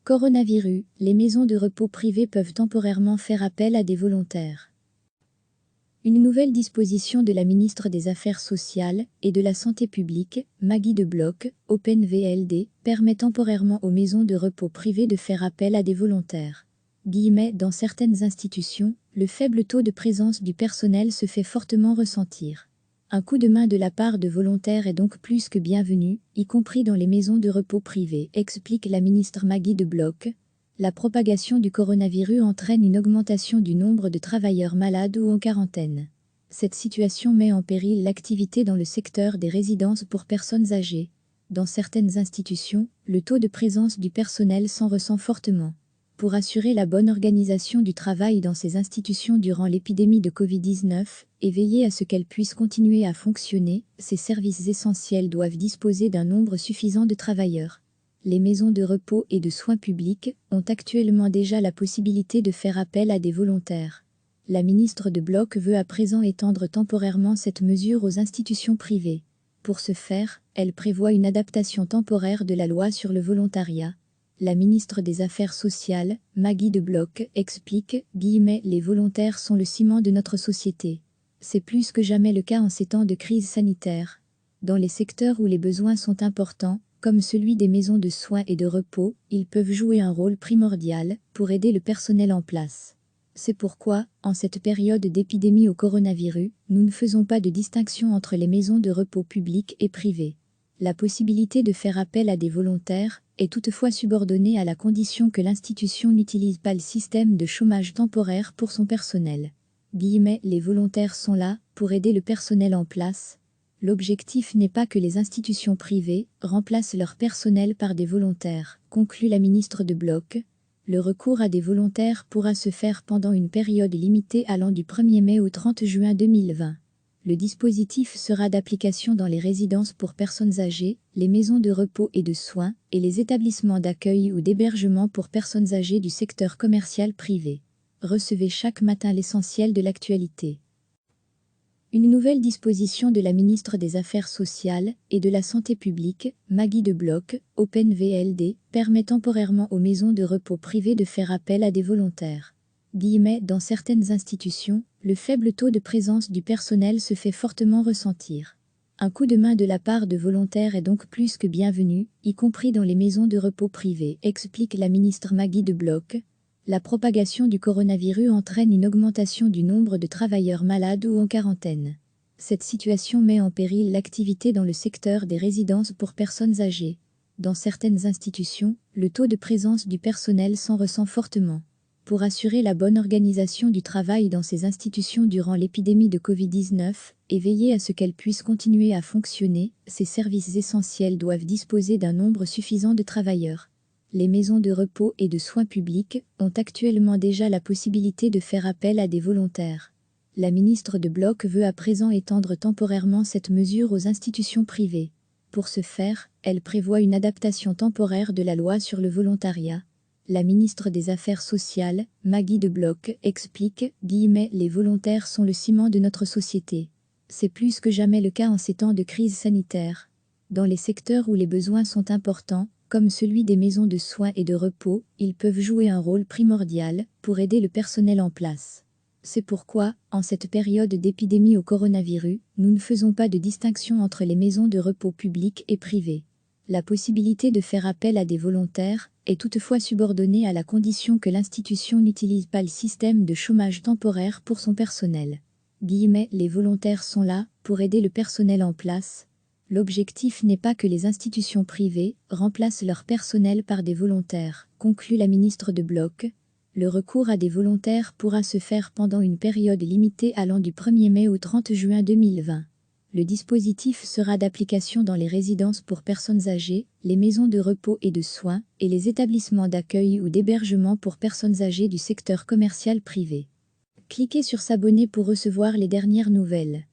Coronavirus, les maisons de repos privées peuvent temporairement faire appel à des volontaires. Une nouvelle disposition de la ministre des Affaires sociales et de la Santé publique, Maggie De Bloch, OpenVLD, permet temporairement aux maisons de repos privées de faire appel à des volontaires. Dans certaines institutions, le faible taux de présence du personnel se fait fortement ressentir. Un coup de main de la part de volontaires est donc plus que bienvenu, y compris dans les maisons de repos privées, explique la ministre Maggie De Bloch. La propagation du coronavirus entraîne une augmentation du nombre de travailleurs malades ou en quarantaine. Cette situation met en péril l'activité dans le secteur des résidences pour personnes âgées. Dans certaines institutions, le taux de présence du personnel s'en ressent fortement. Pour assurer la bonne organisation du travail dans ces institutions durant l'épidémie de Covid-19 et veiller à ce qu'elles puissent continuer à fonctionner, ces services essentiels doivent disposer d'un nombre suffisant de travailleurs. Les maisons de repos et de soins publics ont actuellement déjà la possibilité de faire appel à des volontaires. La ministre De Bloch veut à présent étendre temporairement cette mesure aux institutions privées. Pour ce faire, elle prévoit une adaptation temporaire de la loi sur le volontariat. La ministre des Affaires sociales, Maggie De Bloch, explique « Les volontaires sont le ciment de notre société. C'est plus que jamais le cas en ces temps de crise sanitaire. Dans les secteurs où les besoins sont importants, comme celui des maisons de soins et de repos, ils peuvent jouer un rôle primordial pour aider le personnel en place. C'est pourquoi, en cette période d'épidémie au coronavirus, nous ne faisons pas de distinction entre les maisons de repos publiques et privées. La possibilité de faire appel à des volontaires est toutefois subordonnée à la condition que l'institution n'utilise pas le système de chômage temporaire pour son personnel. Les volontaires sont là pour aider le personnel en place. L'objectif n'est pas que les institutions privées remplacent leur personnel par des volontaires, conclut la ministre De Bloch. Le recours à des volontaires pourra se faire pendant une période limitée allant du 1er mai au 30 juin 2020. Le dispositif sera d'application dans les résidences pour personnes âgées, les maisons de repos et de soins, et les établissements d'accueil ou d'hébergement pour personnes âgées du secteur commercial privé. Recevez chaque matin l'essentiel de l'actualité. Une nouvelle disposition de la ministre des Affaires sociales et de la Santé publique, Maggie De Bloch, OpenVLD, permet temporairement aux maisons de repos privées de faire appel à des volontaires. Dans certaines institutions, le faible taux de présence du personnel se fait fortement ressentir. Un coup de main de la part de volontaires est donc plus que bienvenu, y compris dans les maisons de repos privées, explique la ministre Maggie De Bloch. La propagation du coronavirus entraîne une augmentation du nombre de travailleurs malades ou en quarantaine. Cette situation met en péril l'activité dans le secteur des résidences pour personnes âgées. Dans certaines institutions, le taux de présence du personnel s'en ressent fortement. Pour assurer la bonne organisation du travail dans ces institutions durant l'épidémie de Covid-19 et veiller à ce qu'elles puissent continuer à fonctionner, ces services essentiels doivent disposer d'un nombre suffisant de travailleurs. Les maisons de repos et de soins publics ont actuellement déjà la possibilité de faire appel à des volontaires. La ministre De Bloch veut à présent étendre temporairement cette mesure aux institutions privées. Pour ce faire, elle prévoit une adaptation temporaire de la loi sur le volontariat. La ministre des Affaires sociales, Maggie De Bloch, explique « Les volontaires sont le ciment de notre société. C'est plus que jamais le cas en ces temps de crise sanitaire. Dans les secteurs où les besoins sont importants, comme celui des maisons de soins et de repos, ils peuvent jouer un rôle primordial pour aider le personnel en place. C'est pourquoi, en cette période d'épidémie au coronavirus, nous ne faisons pas de distinction entre les maisons de repos publiques et privées. La possibilité de faire appel à des volontaires est toutefois subordonnée à la condition que l'institution n'utilise pas le système de chômage temporaire pour son personnel. Les volontaires sont là pour aider le personnel en place. L'objectif n'est pas que les institutions privées remplacent leur personnel par des volontaires, conclut la ministre De Bloch. Le recours à des volontaires pourra se faire pendant une période limitée allant du 1er mai au 30 juin 2020. Le dispositif sera d'application dans les résidences pour personnes âgées, les maisons de repos et de soins, et les établissements d'accueil ou d'hébergement pour personnes âgées du secteur commercial privé. Cliquez sur s'abonner pour recevoir les dernières nouvelles.